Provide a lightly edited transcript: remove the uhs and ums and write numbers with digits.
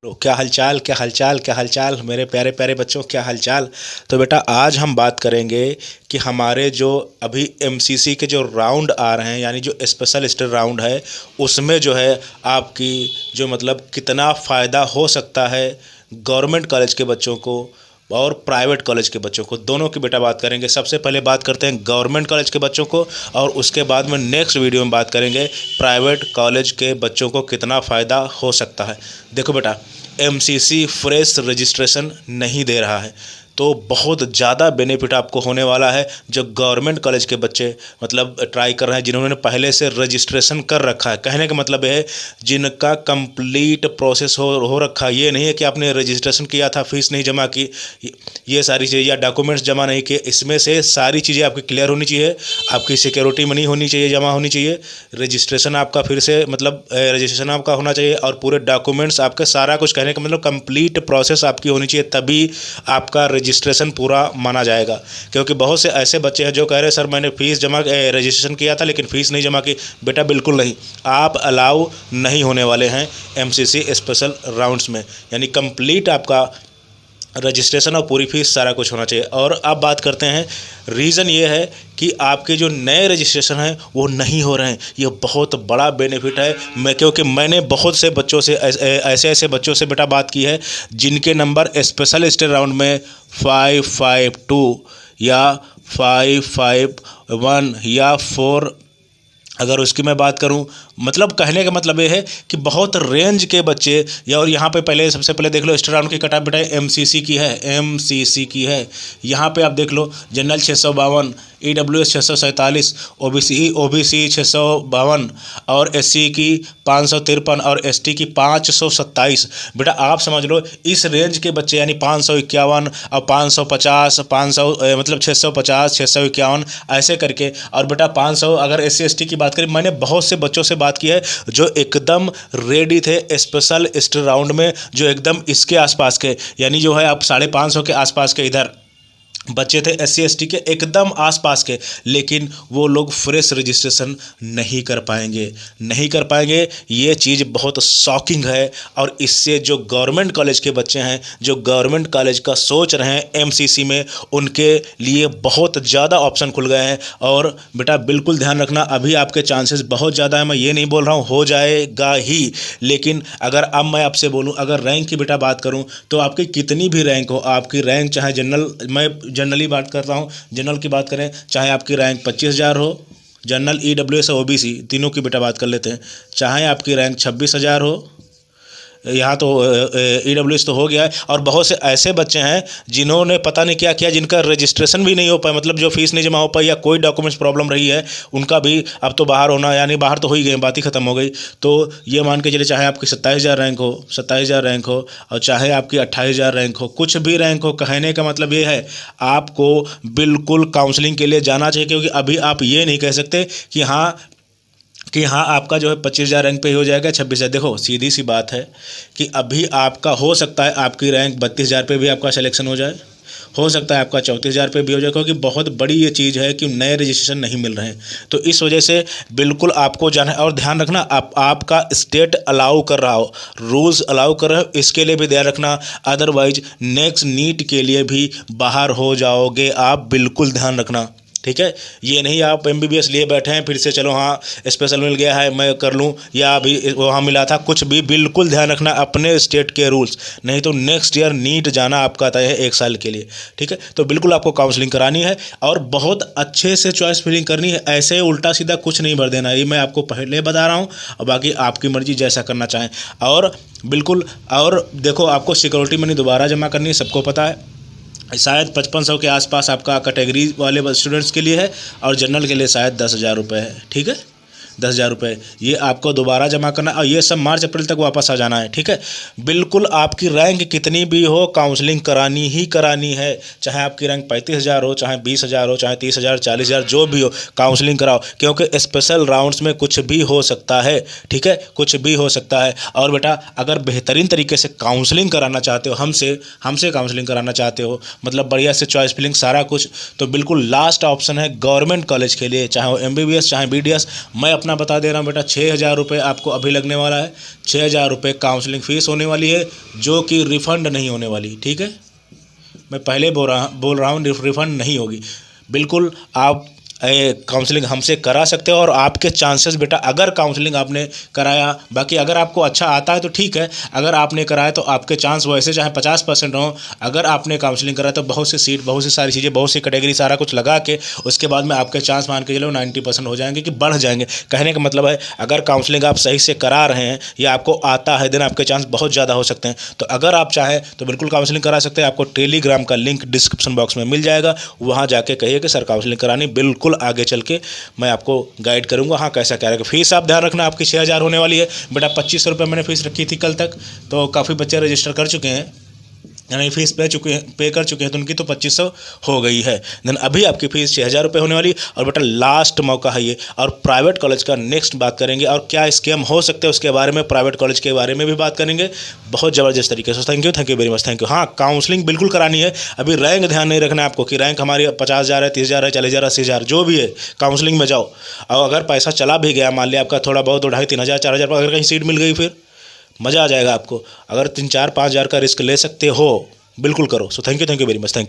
क्या हालचाल, क्या हालचाल, क्या हालचाल मेरे प्यारे प्यारे बच्चों, क्या हालचाल। तो बेटा आज हम बात करेंगे कि हमारे जो अभी एमसीसी के जो राउंड आ रहे हैं, यानी जो स्पेशल स्टडी राउंड है, उसमें जो है आपकी जो मतलब कितना फ़ायदा हो सकता है गवर्नमेंट कॉलेज के बच्चों को और प्राइवेट कॉलेज के बच्चों को, दोनों की बेटा बात करेंगे। सबसे पहले बात करते हैं गवर्नमेंट कॉलेज के बच्चों को, और उसके बाद में नेक्स्ट वीडियो में बात करेंगे प्राइवेट कॉलेज के बच्चों को कितना फ़ायदा हो सकता है। देखो बेटा, एमसीसी फ्रेश रजिस्ट्रेशन नहीं दे रहा है, तो बहुत ज़्यादा बेनिफिट आपको होने वाला है। जो गवर्नमेंट कॉलेज के बच्चे मतलब ट्राई कर रहे हैं, जिन्होंने पहले से रजिस्ट्रेशन कर रखा है, कहने का मतलब है जिनका कंप्लीट प्रोसेस हो रखा है। ये नहीं है कि आपने रजिस्ट्रेशन किया था, फीस नहीं जमा की, ये सारी चीज़ें या डॉक्यूमेंट्स जमा नहीं किए, इसमें से सारी चीज़ें आपकी क्लियर होनी चाहिए। आपकी सिक्योरिटी मनी होनी चाहिए, जमा होनी चाहिए, रजिस्ट्रेशन आपका फिर से मतलब रजिस्ट्रेशन आपका होना चाहिए, और पूरे डॉक्यूमेंट्स आपके सारा कुछ, कहने का मतलब कंप्लीट प्रोसेस आपकी होनी चाहिए, तभी आपका रजिस्ट्रेशन पूरा माना जाएगा। क्योंकि बहुत से ऐसे बच्चे हैं जो कह रहे हैं सर मैंने फ़ीस जमा रजिस्ट्रेशन किया था लेकिन फ़ीस नहीं जमा की। बेटा बिल्कुल नहीं, आप अलाउ नहीं होने वाले हैं एमसीसी स्पेशल राउंड्स में, यानी कंप्लीट आपका रजिस्ट्रेशन और पूरी फीस सारा कुछ होना चाहिए। और अब बात करते हैं, रीज़न ये है कि आपके जो नए रजिस्ट्रेशन हैं वो नहीं हो रहे हैं। ये बहुत बड़ा बेनिफिट है। क्योंकि मैंने बहुत से बच्चों से ऐसे बच्चों से बेटा बात की है जिनके नंबर स्पेशल स्टडी राउंड में 552 या 551 या 4, अगर उसकी मैं बात करूं, मतलब कहने का मतलब ये है कि बहुत रेंज के बच्चे, या और यहाँ पे पहले सबसे पहले देख लो स्टडी राउंड की कटाप बेटा एमसीसी की है, एमसीसी की है। यहाँ पे आप देख लो जनरल 652, ईडब्ल्यूएस 647, ओबीसी 652 और एससी की 553 और एसटी की 527। बेटा आप समझ लो इस रेंज के बच्चे, यानी 551 और 550, 500 मतलब 650, 651 ऐसे करके, और बेटा 500 अगर एससी एसटी की बात करें, मैंने बहुत से बच्चों से बात की है जो एकदम रेडी थे स्पेशल स्टडी राउंड में, जो एकदम इसके आसपास के, यानी जो है आप 550 के आसपास के इधर बच्चे थे, एससी एसटी के एकदम आसपास के, लेकिन वो लोग फ्रेश रजिस्ट्रेशन नहीं कर पाएंगे। ये चीज़ बहुत शॉकिंग है। और इससे जो गवर्नमेंट कॉलेज के बच्चे हैं, जो गवर्नमेंट कॉलेज का सोच रहे हैं एमसीसी में, उनके लिए बहुत ज़्यादा ऑप्शन खुल गए हैं। और बेटा बिल्कुल ध्यान रखना, अभी आपके चांसेस बहुत ज़्यादा है, मैं ये नहीं बोल रहा हूँ हो जाएगा ही, लेकिन अगर अब मैं आपसे बोलूँ, अगर रैंक की बेटा बात करूँ, तो आपकी कितनी भी रैंक हो, आपकी रैंक चाहे जनरल, मैं जनरली बात करता हूँ, जनरल की बात करें, चाहे आपकी रैंक 25,000 हो, जनरल ईडब्ल्यूएस और ओबीसी तीनों की बेटा बात कर लेते हैं, चाहे आपकी रैंक 26,000 हो, यहाँ तो ईडब्ल्यूएस तो हो गया है, और बहुत से ऐसे बच्चे हैं जिन्होंने पता नहीं क्या किया, जिनका रजिस्ट्रेशन भी नहीं हो पाया, मतलब जो फीस नहीं जमा हो पाई या कोई डॉक्यूमेंट्स प्रॉब्लम रही है, उनका भी अब तो बाहर होना, यानी बाहर तो हो ही गए, बात ही खत्म हो गई। तो ये मान के चलिए चाहे आपकी 27,000 रैंक हो, 27,000 रैंक हो, और चाहे आपकी 28,000 रैंक हो, कुछ भी रैंक हो, कहने का मतलब ये है आपको बिल्कुल काउंसलिंग के लिए जाना चाहिए। क्योंकि अभी आप ये नहीं कह सकते कि हाँ आपका जो है 25,000 रैंक पे ही हो जाएगा, 26,000। देखो सीधी सी बात है कि अभी आपका हो सकता है आपकी रैंक 32,000 पे भी आपका सिलेक्शन हो जाए, हो सकता है आपका 34,000 पे भी हो जाए, क्योंकि बहुत बड़ी ये चीज़ है कि नए रजिस्ट्रेशन नहीं मिल रहे हैं। तो इस वजह से बिल्कुल आपको जाना है, और ध्यान रखना आपका स्टेट अलाउ कर रहा हो, रूल्स अलाउ कर रहे हो, इसके लिए भी ध्यान रखना, अदरवाइज नेक्स्ट नीट के लिए भी बाहर हो जाओगे आप, बिल्कुल ध्यान रखना, ठीक है। ये नहीं आप एमबीबीएस लिए बैठे हैं फिर से चलो हाँ स्पेशल मिल गया है मैं कर लूँ, या अभी वहाँ मिला था, कुछ भी बिल्कुल ध्यान रखना अपने स्टेट के रूल्स, नहीं तो नेक्स्ट ईयर नीट जाना आपका तय है 1 साल के लिए, ठीक है। तो बिल्कुल आपको काउंसलिंग करानी है और बहुत अच्छे से चॉइस फिलिंग करनी है, ऐसे उल्टा सीधा कुछ नहीं भर देना, ये मैं आपको पहले बता रहा हूँ, और बाकी आपकी मर्जी जैसा करना चाहें। और बिल्कुल, और देखो आपको सिक्योरिटी मनी दोबारा जमा करनी है, सबको पता है, शायद 5500 के आसपास आपका कैटेगरी वाले स्टूडेंट्स के लिए है, और जनरल के लिए शायद 10,000 रुपये है, ठीक है, 10,000 रुपये ये आपको दोबारा जमा करना, और ये सब मार्च अप्रैल तक वापस आ जाना है, ठीक है। बिल्कुल आपकी रैंक कितनी भी हो, काउंसलिंग करानी ही करानी है, चाहे आपकी रैंक 35,000 हो, चाहे 20,000 हो, चाहे 30,000, 40,000 जो भी हो, काउंसलिंग कराओ, क्योंकि स्पेशल राउंड्स में कुछ भी हो सकता है, ठीक है, कुछ भी हो सकता है। और बेटा अगर बेहतरीन तरीके से काउंसलिंग कराना चाहते हो, हमसे काउंसलिंग कराना चाहते हो, मतलब बढ़िया से चॉइस फिलिंग सारा कुछ, तो बिल्कुल लास्ट ऑप्शन है गवर्नमेंट कॉलेज के लिए, चाहे वो एमबीबीएस चाहे बीडीएस। मैं अपना अपना बता दे रहा हूँ बेटा, 6,000 रुपये आपको अभी लगने वाला है। 6,000 रुपये काउंसलिंग फ़ीस होने वाली है, जो कि रिफ़ंड नहीं होने वाली, ठीक है। मैं पहले बोल रहा हूँ रिफ़ंड नहीं होगी बिल्कुल। आप काउंसलिंग हमसे करा सकते हो और आपके चांसेस बेटा, अगर काउंसलिंग आपने कराया, बाकी अगर आपको अच्छा आता है तो ठीक है, अगर आपने कराया तो आपके चांस वैसे चाहे 50% हो, अगर आपने काउंसलिंग कराया तो बहुत सी सीट, बहुत सी सारी चीज़ें, बहुत सी कैटेगरी, सारा कुछ लगा के उसके बाद में आपके चांस मान के चलो 90% हो जाएंगे कि बढ़ जाएंगे। कहने का मतलब है, अगर काउंसलिंग आप सही से करा रहे हैं या आपको आता है, देन आपके चांस बहुत ज़्यादा हो सकते हैं। तो अगर आप चाहें तो बिल्कुल काउंसलिंग करा सकते हैं। आपको टेलीग्राम का लिंक डिस्क्रिप्शन बॉक्स में मिल जाएगा, वहाँ जाके कहिए कि सर काउंसलिंग करानी, बिल्कुल आगे चल के मैं आपको गाइड करूंगा। हाँ, कैसा क्या रहेगा। फीस आप ध्यान रखना, आपकी 6,000 होने वाली है बेटा। 2500 रुपये मैंने फीस रखी थी कल तक, तो काफ़ी बच्चे रजिस्टर कर चुके हैं, यानी फीस पे कर चुके हैं, तो उनकी तो 2500 हो गई है। देन अभी आपकी फ़ीस 6,000 रुपये होने वाली। और बेटा लास्ट मौका है ये। और प्राइवेट कॉलेज का नेक्स्ट बात करेंगे, और क्या स्कैम हो सकते हैं उसके बारे में, प्राइवेट कॉलेज के बारे में भी बात करेंगे बहुत ज़बरदस्त तरीके से। Thank you very much, thank you. हाँ, काउंसलिंग बिल्कुल करानी है। अभी रैंक ध्यान नहीं रखना है आपको कि रैंक हमारी 50,000 है, 30,000 है, 40,000, 80,000 जो भी है, काउंसलिंग में जाओ। और अगर पैसा चला भी गया, मान लिया आपका थोड़ा बहुत 2,500-3,000 4,000, अगर कहीं सीट मिल गई फिर मज़ा आ जाएगा आपको। अगर 3-4-5 हज़ार का रिस्क ले सकते हो, बिल्कुल करो। So thank you very much, thank you.